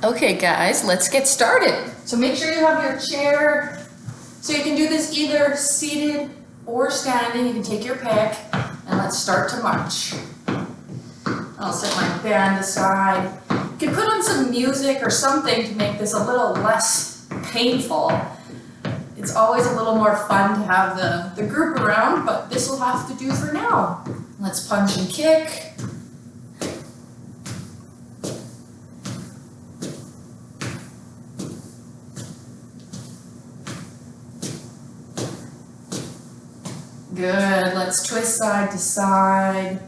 Okay guys, let's get started. So make sure you have your chair. So you can do this either seated or standing. You can take your pick and let's start to march. I'll set my band aside. You can put on some music or something to make this a little less painful. It's always a little more fun to have the group around, but this will have to do for now. Let's punch and kick. Good, let's twist side to side.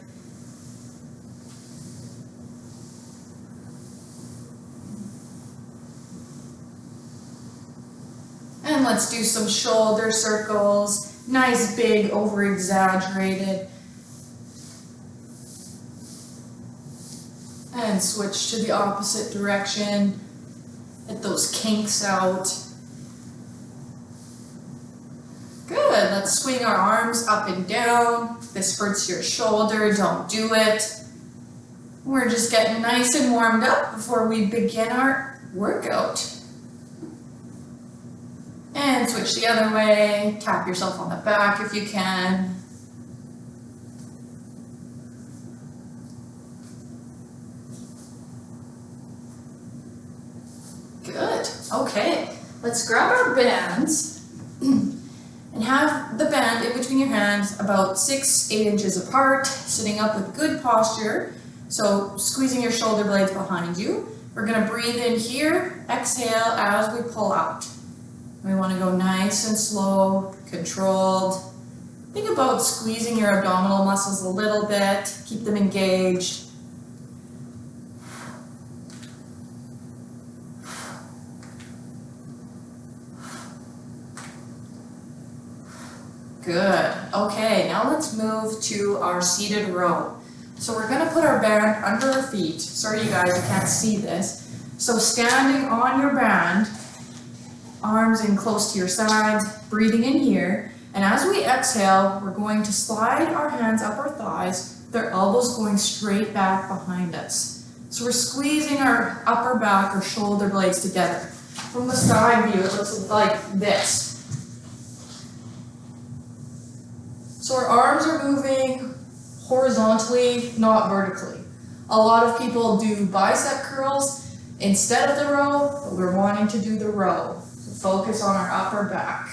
And let's do some shoulder circles. Nice, big, over-exaggerated. And switch to the opposite direction. Get those kinks out. Good, let's swing our arms up and down. If this hurts your shoulder, don't do it. We're just getting nice and warmed up before we begin our workout. And switch the other way. Tap yourself on the back if you can. Good, okay. Let's grab our bands. And have the band in between your hands about 6-8 inches apart, sitting up with good posture. So squeezing your shoulder blades behind you. We're going to breathe in here, exhale as we pull out. We want to go nice and slow, controlled. Think about squeezing your abdominal muscles a little bit, keep them engaged. Good. Okay, now let's move to our seated row. So we're going to put our band under our feet. Sorry you guys, I can't see this. So standing on your band, arms in close to your sides, breathing in here. And as we exhale, we're going to slide our hands up our thighs, with our elbows going straight back behind us. So we're squeezing our upper back or shoulder blades together. From the side view, it looks like this. So our arms are moving horizontally, not vertically. A lot of people do bicep curls instead of the row, but we're wanting to do the row. So focus on our upper back.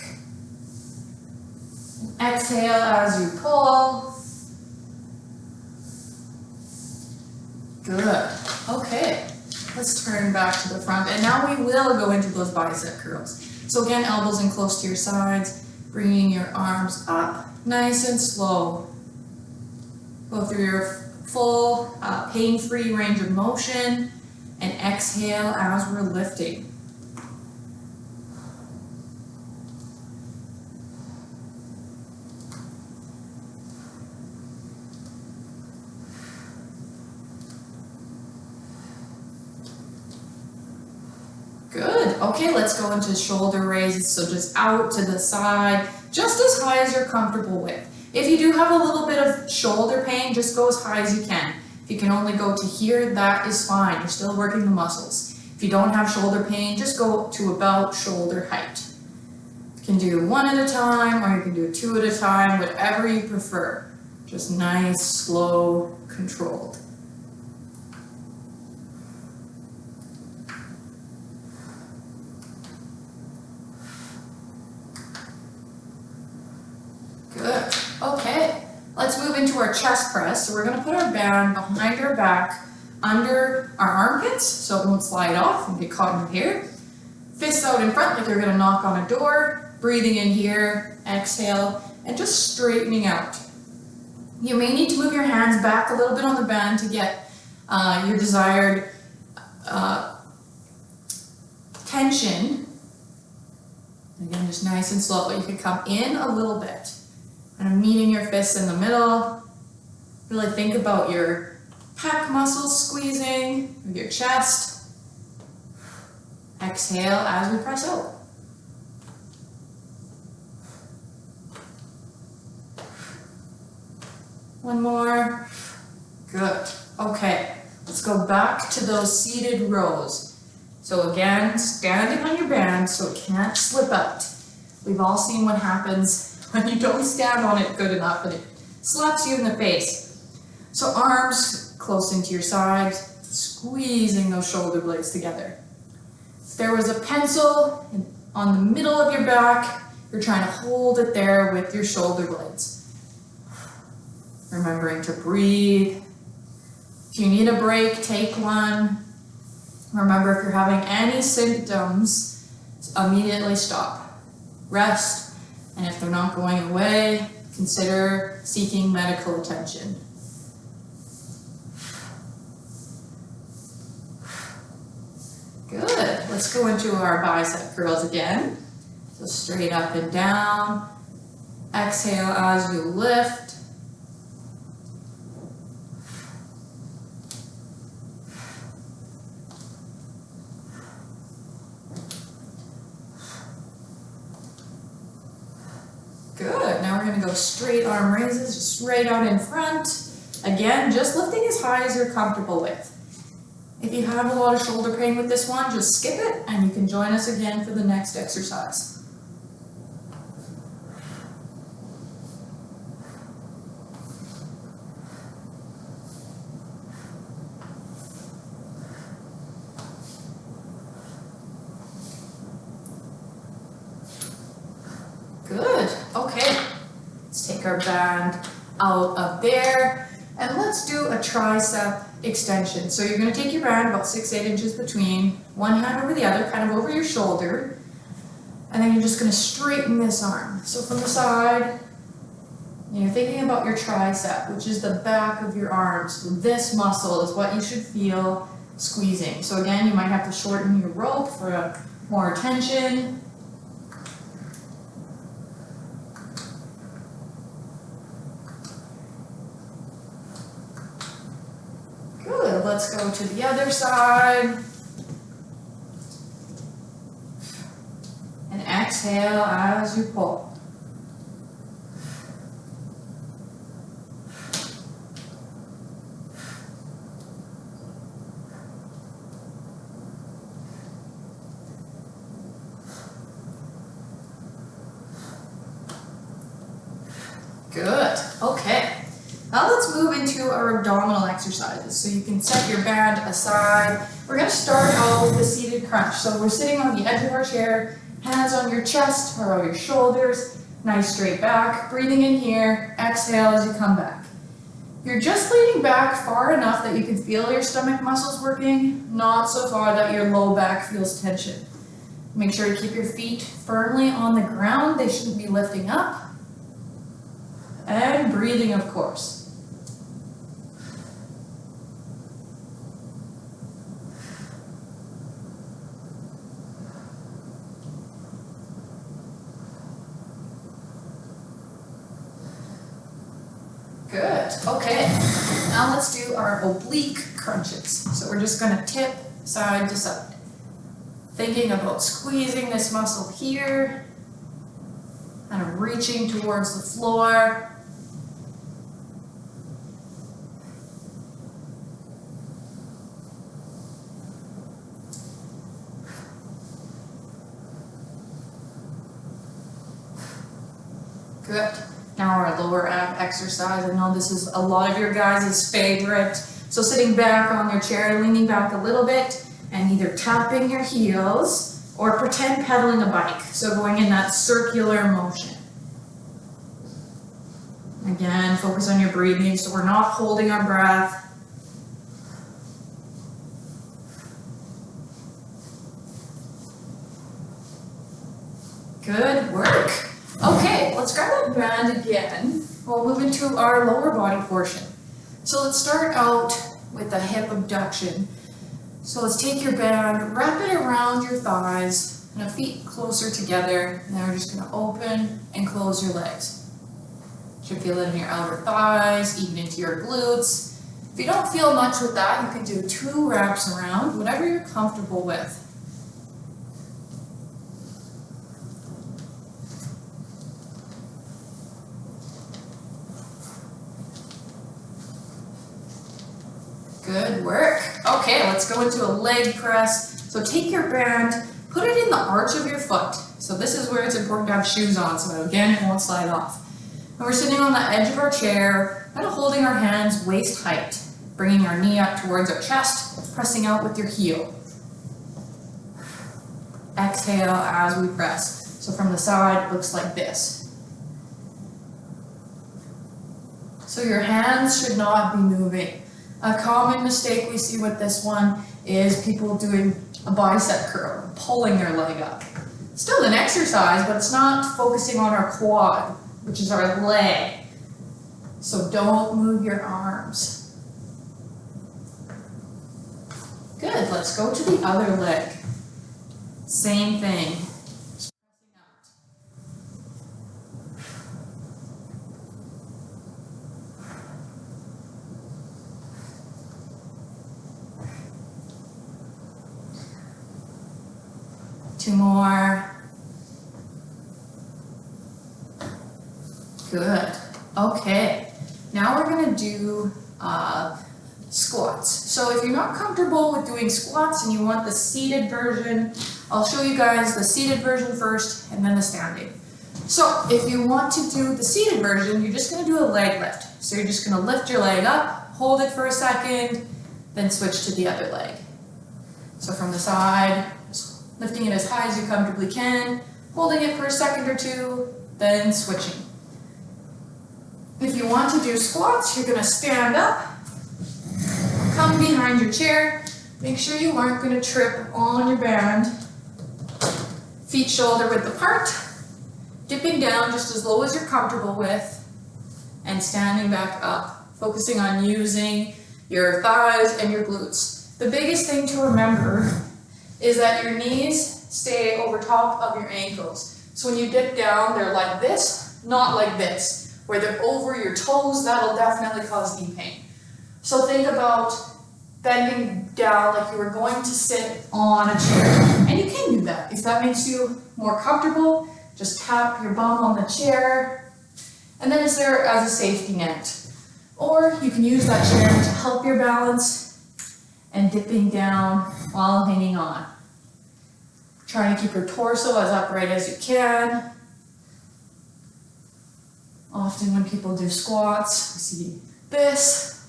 Exhale as you pull. Good. Okay. Let's turn back to the front. And now we will go into those bicep curls. So again, elbows in close to your sides, bringing your arms up. Nice and slow. Go through your full pain-free range of motion and exhale as we're lifting. Good. Okay, let's go into shoulder raises. So just out to the side, just as high as you're comfortable with. If you do have a little bit of shoulder pain, just go as high as you can. If you can only go to here, that is fine. You're still working the muscles. If you don't have shoulder pain, just go to about shoulder height. You can do one at a time, or you can do two at a time, whatever you prefer. Just nice, slow, controlled. Good. Okay, let's move into our chest press. So we're going to put our band behind our back, under our armpits, so it won't slide off and get caught in your hair. Fists out in front like you're going to knock on a door. Breathing in here, exhale, and just straightening out. You may need to move your hands back a little bit on the band to get your desired tension. Again, just nice and slow, but you can come in a little bit. And meeting your fists in the middle. Really think about your pec muscles squeezing with your chest. Exhale as we press out. One more. Good. Okay, let's go back to those seated rows. So again, standing on your band so it can't slip out. We've all seen what happens when you don't stand on it good enough and it slaps you in the face. So arms close into your sides, squeezing those shoulder blades together. If there was a pencil on the middle of your back, you're trying to hold it there with your shoulder blades. Remembering to breathe. If you need a break, take one. Remember, if you're having any symptoms, immediately stop. Rest, and if they're not going away, consider seeking medical attention. Good. Let's go into our bicep curls again. So straight up and down. Exhale as you lift. Good. Now we're going to go straight arm raises, straight out in front. Again, just lifting as high as you're comfortable with. If you have a lot of shoulder pain with this one, just skip it and you can join us again for the next exercise. Good. Okay. Let's take our band out of there and let's do a tricep extension. So you're going to take your band about 6-8 inches between, one hand over the other, kind of over your shoulder, and then you're just going to straighten this arm. So from the side, you're thinking about your tricep, which is the back of your arm. So this muscle is what you should feel squeezing. So again, you might have to shorten your rope for more tension. Good, let's go to the other side. And exhale as you pull. Good, okay. Now let's move into our abdominal exercises. So you can set your band aside. We're going to start out with the seated crunch. So we're sitting on the edge of our chair, hands on your chest or on your shoulders, nice straight back, breathing in here, exhale as you come back. You're just leaning back far enough that you can feel your stomach muscles working, not so far that your low back feels tension. Make sure to keep your feet firmly on the ground. They shouldn't be lifting up. And breathing, of course. Good, okay. Now let's do our oblique crunches. So we're just going to tip side to side. Thinking about squeezing this muscle here, kind of reaching towards the floor. Good. Now our lower ab exercise. I know this is a lot of your guys' favorite. So sitting back on your chair, leaning back a little bit, and either tapping your heels or pretend pedaling a bike. So going in that circular motion. Again, focus on your breathing so we're not holding our breath. Good work. Okay, let's grab that band again. We'll move into our lower body portion. So let's start out with a hip abduction. So let's take your band, wrap it around your thighs, and the feet closer together. And then we're just going to open and close your legs. You should feel it in your outer thighs, even into your glutes. If you don't feel much with that, you can do 2 wraps around, whatever you're comfortable with. Good work. Okay, let's go into a leg press. So take your band, put it in the arch of your foot. So this is where it's important to have shoes on so again it won't slide off. And we're sitting on the edge of our chair, kind of holding our hands waist height, bringing our knee up towards our chest, pressing out with your heel. Exhale as we press. So from the side, it looks like this. So your hands should not be moving. A common mistake we see with this one is people doing a bicep curl, pulling their leg up. Still an exercise, but it's not focusing on our quad, which is our leg. So don't move your arms. Good, let's go to the other leg. Same thing. Just pressing out. Two more. Good. Okay. Now we're going to do squats. So if you're not comfortable with doing squats and you want the seated version, I'll show you guys the seated version first and then the standing. So if you want to do the seated version, you're just going to do a leg lift. So you're just going to lift your leg up, hold it for a second, then switch to the other leg. So from the side, just lifting it as high as you comfortably can, holding it for a second or two, then switching. If you want to do squats, you're going to stand up, come behind your chair, make sure you aren't going to trip on your band, feet shoulder width apart, dipping down just as low as you're comfortable with, and standing back up, focusing on using your thighs and your glutes. The biggest thing to remember is that your knees stay over top of your ankles. So when you dip down, they're like this, not like this. Where they're over your toes, that'll definitely cause knee pain. So think about bending down like you were going to sit on a chair. And you can do that. If that makes you more comfortable, just tap your bum on the chair. And then it's there as a safety net. Or you can use that chair to help your balance and dipping down while hanging on. Trying to keep your torso as upright as you can. Often when people do squats, we see this,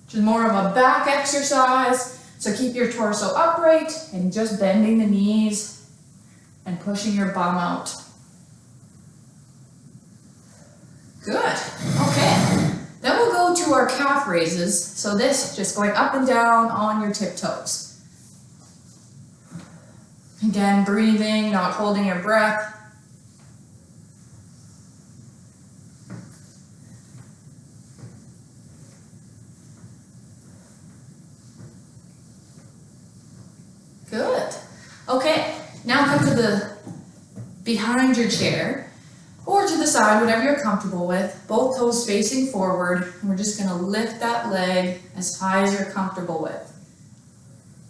which is more of a back exercise. So keep your torso upright and just bending the knees and pushing your bum out. Good. Okay. Then we'll go to our calf raises. So this, just going up and down on your tiptoes. Again, breathing, not holding your breath. Good. Okay, now come to the behind your chair or to the side, whatever you're comfortable with, both toes facing forward, and we're just going to lift that leg as high as you're comfortable with.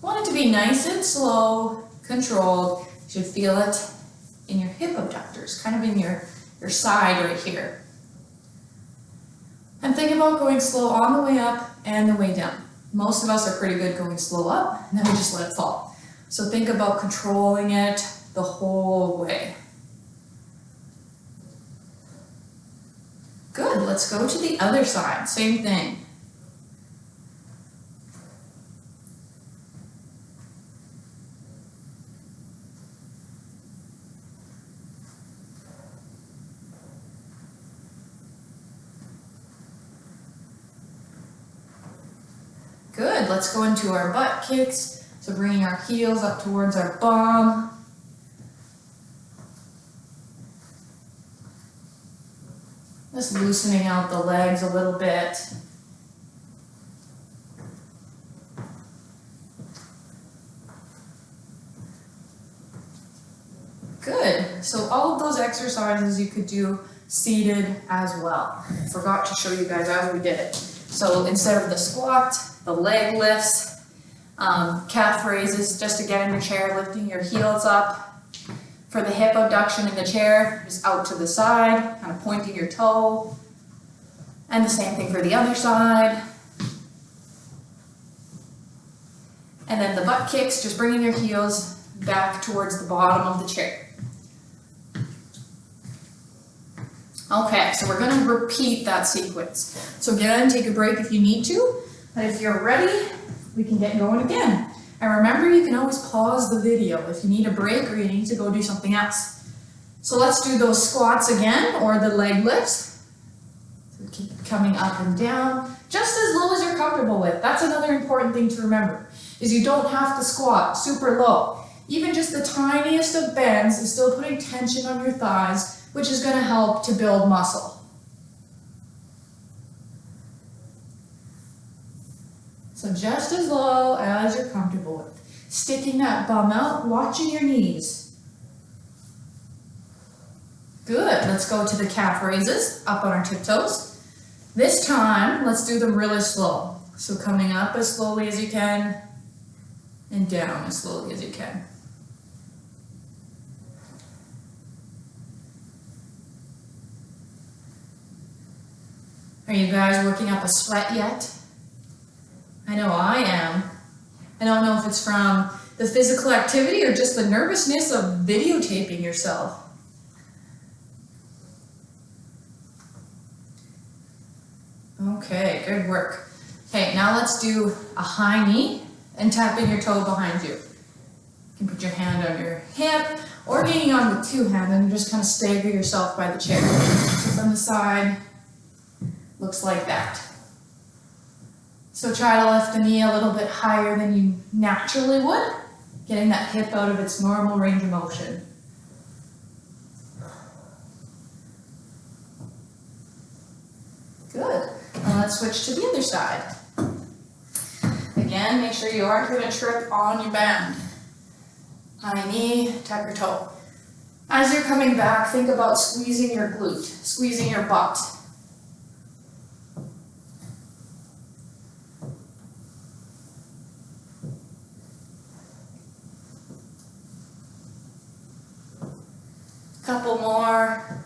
Want it to be nice and slow, controlled. You should feel it in your hip abductors, kind of in your side right here. And think about going slow on the way up and the way down. Most of us are pretty good going slow up, and then we just let it fall. So think about controlling it the whole way. Good, let's go to the other side, same thing. Good, let's go into our butt kicks. So bringing our heels up towards our bum. Just loosening out the legs a little bit. Good. So all of those exercises you could do seated as well. Forgot to show you guys as we did it. So instead of the squat, the leg lifts, calf raises, just again in your chair, lifting your heels up. For the hip abduction in the chair, just out to the side, kind of pointing your toe. And the same thing for the other side. And then the butt kicks, just bringing your heels back towards the bottom of the chair. Okay, so we're gonna repeat that sequence. So again, take a break if you need to, and if you're ready, we can get going again. And remember, you can always pause the video if you need a break or you need to go do something else. So let's do those squats again, or the leg lifts. So keep coming up and down, just as low as you're comfortable with. That's another important thing to remember, is you don't have to squat super low. Even just the tiniest of bends is still putting tension on your thighs, which is going to help to build muscle. So just as low as you're comfortable with. Sticking that bum out, watching your knees. Good, let's go to the calf raises, up on our tiptoes. This time, let's do them really slow. So coming up as slowly as you can, and down as slowly as you can. Are you guys working up a sweat yet? I know I am. I don't know if it's from the physical activity or just the nervousness of videotaping yourself. Okay, good work. Okay, now let's do a high knee and tapping your toe behind you. You can put your hand on your hip or hanging on with two hands and just kind of stagger yourself by the chair. So from the side, looks like that. So try to lift the knee a little bit higher than you naturally would, getting that hip out of its normal range of motion. Good. Now let's switch to the other side. Again, make sure you aren't going to trip on your band. High knee, tap your toe. As you're coming back, think about squeezing your glute, squeezing your butt. Couple more.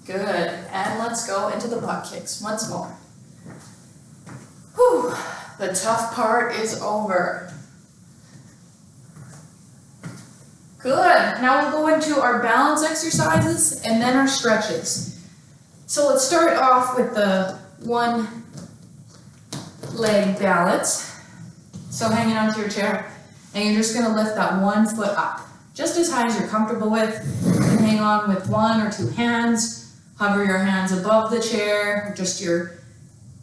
Good. And let's go into the butt kicks once more. Whew. The tough part is over. Good. Now we'll go into our balance exercises and then our stretches. So let's start off with the one leg balance. So hanging onto your chair, and you're just going to lift that one foot up, just as high as you're comfortable with. You can hang on with one or two hands, hover your hands above the chair, just your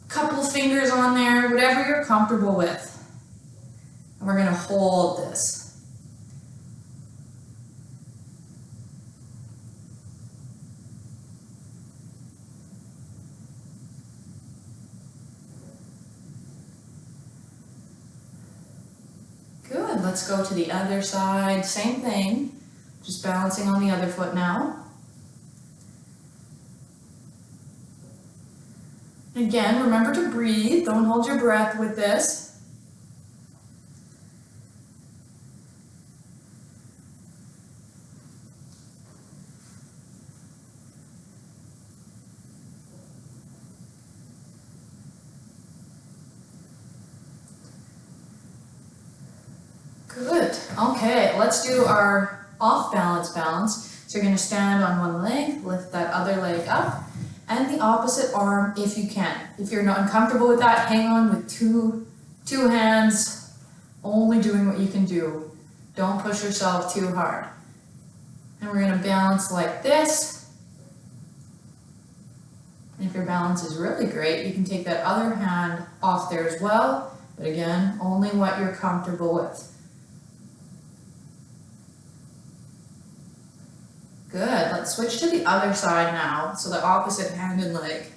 couple fingers on there, whatever you're comfortable with. And we're going to hold this. Good, let's go to the other side, same thing, just balancing on the other foot now. Again, remember to breathe, don't hold your breath with this. Good, okay, let's do our off balance balance. So you're going to stand on one leg, lift that other leg up, and the opposite arm if you can. If you're not uncomfortable with that, hang on with two hands, only doing what you can do. Don't push yourself too hard. And we're going to balance like this. And if your balance is really great, you can take that other hand off there as well. But again, only what you're comfortable with. Good, let's switch to the other side now, so the opposite hand and leg.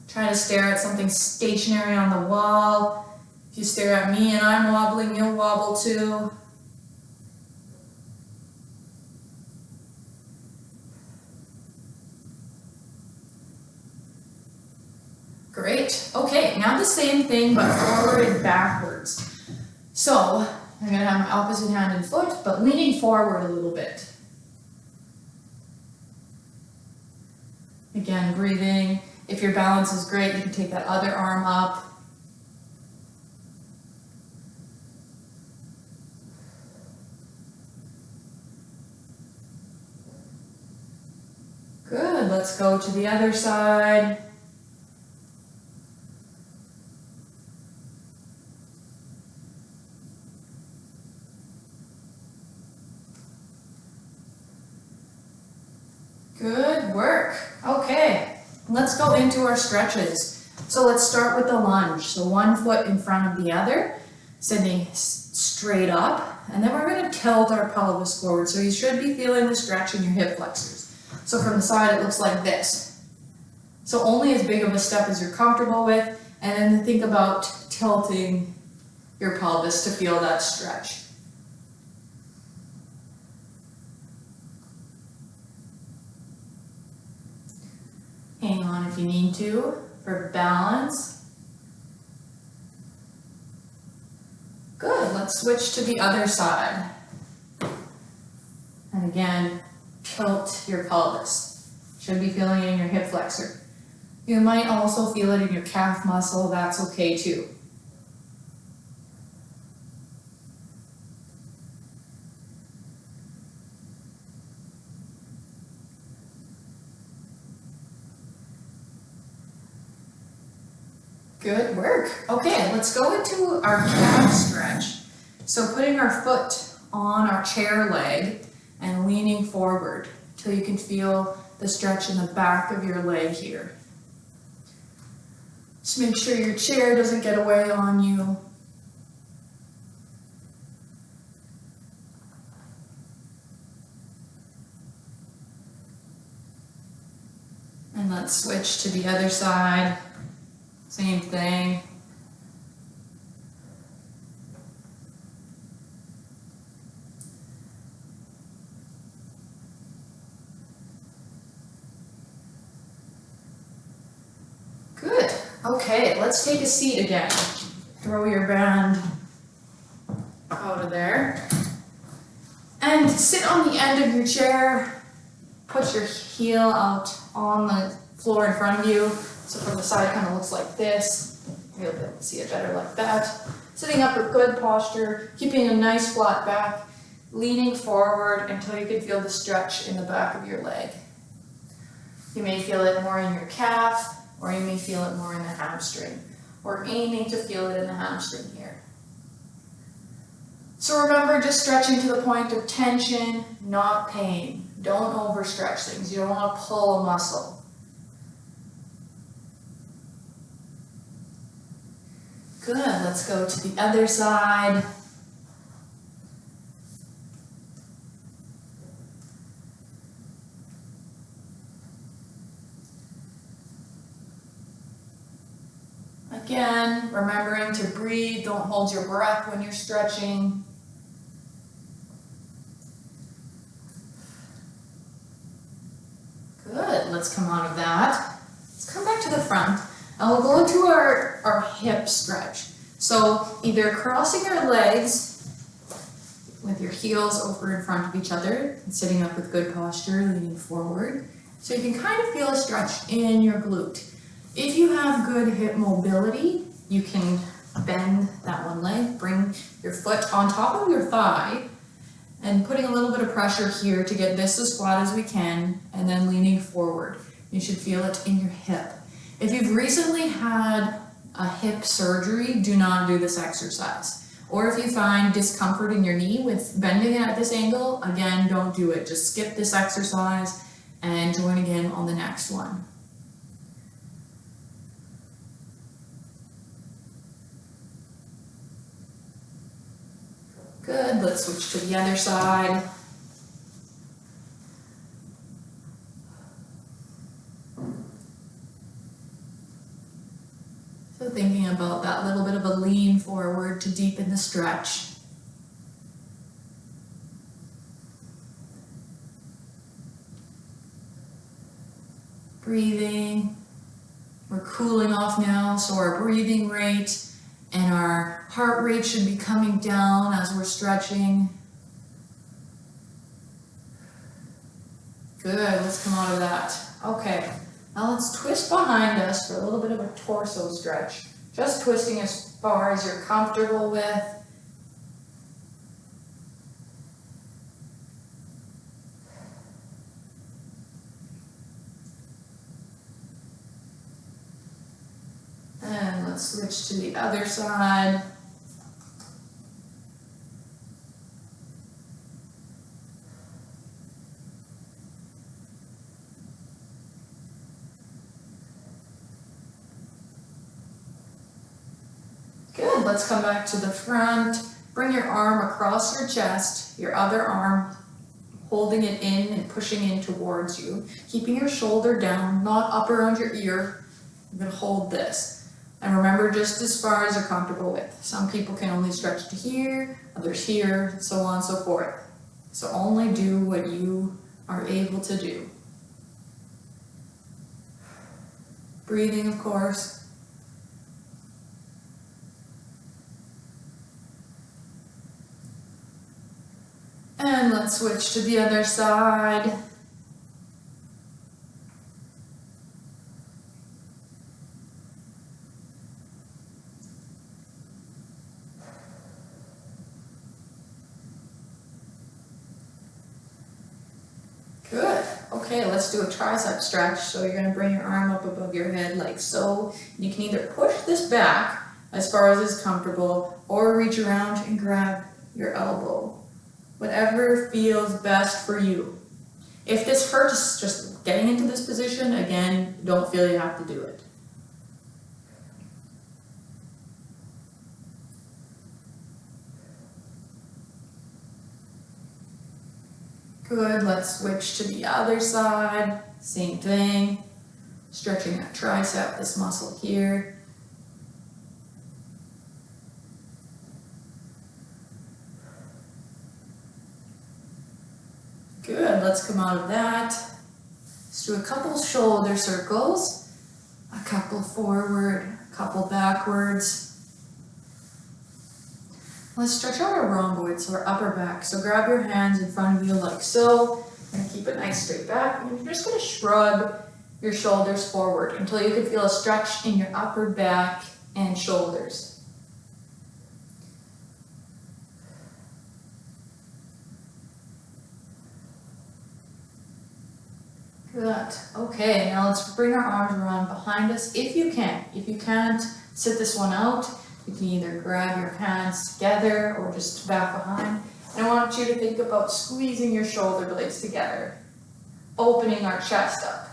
Try to stare at something stationary on the wall. If you stare at me and I'm wobbling, you'll wobble too. Great, okay, now the same thing but forward and backwards. So, I'm going to have my opposite hand and foot, but leaning forward a little bit. Again, breathing. If your balance is great, you can take that other arm up. Good, let's go to the other side. Good work. Okay, let's go into our stretches. So let's start with the lunge. So one foot in front of the other, sitting straight up, and then we're going to tilt our pelvis forward. So you should be feeling the stretch in your hip flexors. So from the side it looks like this. So only as big of a step as you're comfortable with, and then think about tilting your pelvis to feel that stretch. Hang on if you need to for balance. Good, let's switch to the other side. And again, tilt your pelvis. Should be feeling it in your hip flexor. You might also feel it in your calf muscle, that's okay too. Good work. Okay, let's go into our calf stretch. So putting our foot on our chair leg and leaning forward till you can feel the stretch in the back of your leg here. Just make sure your chair doesn't get away on you. And let's switch to the other side. Same thing. Good. Okay, let's take a seat again. Throw your band out of there. And sit on the end of your chair. Put your heel out on the floor in front of you. So from the side, kind of looks like this. You'll be able to see it better like that. Sitting up with good posture, keeping a nice flat back, leaning forward until you can feel the stretch in the back of your leg. You may feel it more in your calf, or you may feel it more in the hamstring. We're aiming to feel it in the hamstring here. So remember, just stretching to the point of tension, not pain. Don't overstretch things. You don't want to pull a muscle. Good, let's go to the other side. Again, remembering to breathe, don't hold your breath when you're stretching. Good, let's come out of that. Let's come back to the front. And we'll go into our hip stretch. So either crossing your legs with your heels over in front of each other and sitting up with good posture, leaning forward. So you can kind of feel a stretch in your glute. If you have good hip mobility, you can bend that one leg, bring your foot on top of your thigh, and putting a little bit of pressure here to get this as flat as we can, and then leaning forward. You should feel it in your hip. If you've recently had a hip surgery, do not do this exercise. Or if you find discomfort in your knee with bending it at this angle, again, don't do it. Just skip this exercise and join again on the next one. Good, let's switch to the other side. So thinking about that little bit of a lean forward to deepen the stretch. Breathing. We're cooling off now, so our breathing rate and our heart rate should be coming down as we're stretching. Good, let's come out of that. Okay, Now let's twist behind us for a little bit of a torso stretch. Just twisting as far as you're comfortable with. And let's switch to the other side. Good, let's come back to the front. Bring your arm across your chest, your other arm holding it in and pushing in towards you. Keeping your shoulder down, not up around your ear. You're gonna hold this. And remember, just as far as you're comfortable with. Some people can only stretch to here, others here, so on and so forth. So only do what you are able to do. Breathing, of course. And let's switch to the other side. Good. Okay, let's do a tricep stretch. So you're going to bring your arm up above your head like so. You can either push this back as far as is comfortable or reach around and grab your elbow. Whatever feels best for you. If this hurts just getting into this position, again, don't feel you have to do it. Good, let's switch to the other side. Same thing. Stretching that tricep, this muscle here. Good, let's come out of that. Let's do a couple shoulder circles. A couple forward, a couple backwards. Let's stretch out our rhomboids, so our upper back. So grab your hands in front of you like so, and keep it nice straight back. And you're just gonna shrug your shoulders forward until you can feel a stretch in your upper back and shoulders. Good. Okay, now let's bring our arms around behind us if you can. If you can't, sit this one out. You can either grab your hands together or just back behind. And I want you to think about squeezing your shoulder blades together, opening our chest up.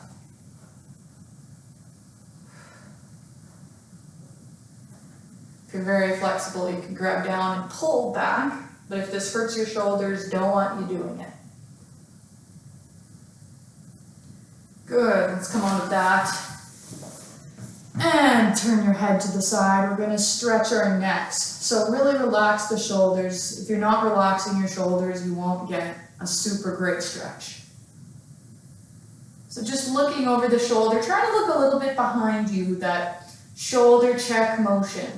If you're very flexible, you can grab down and pull back. But if this hurts your shoulders, don't want you doing it. Good, let's come on with that. And turn your head to the side. We're gonna stretch our necks. So really relax the shoulders. If you're not relaxing your shoulders, you won't get a super great stretch. So just looking over the shoulder, try to look a little bit behind you, that shoulder check motion.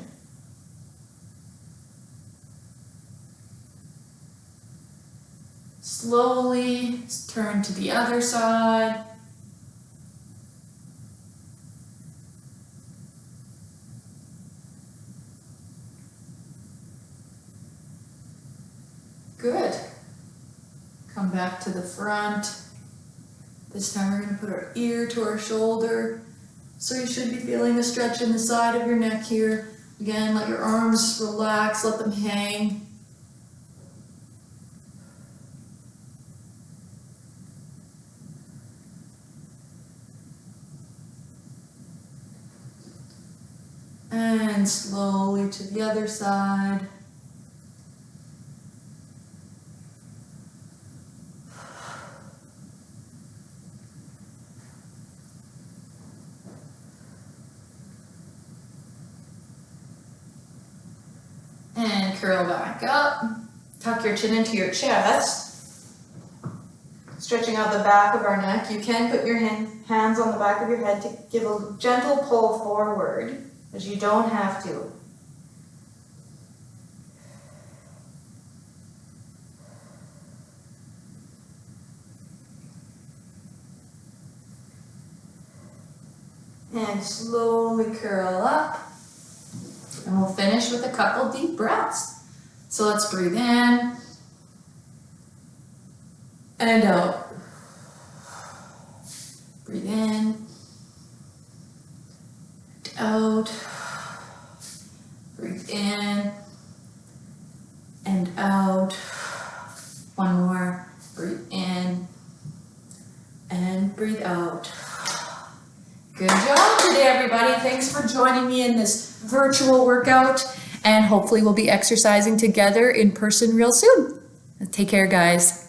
Slowly turn to the other side. Good. Come back to the front. This time we're going to put our ear to our shoulder. So you should be feeling a stretch in the side of your neck here. Again, let your arms relax, let them hang. And slowly to the other side. And curl back up. Tuck your chin into your chest. Stretching out the back of our neck. You can put your hands on the back of your head to give a gentle pull forward, but you don't have to. And slowly curl up. And we'll finish with a couple deep breaths. So let's breathe in and out. Breathe in and out. Breathe in and out. One more. Breathe in and breathe out. Good job today, everybody. Thanks for joining me in this virtual workout, and hopefully we'll be exercising together in person real soon. Take care, guys.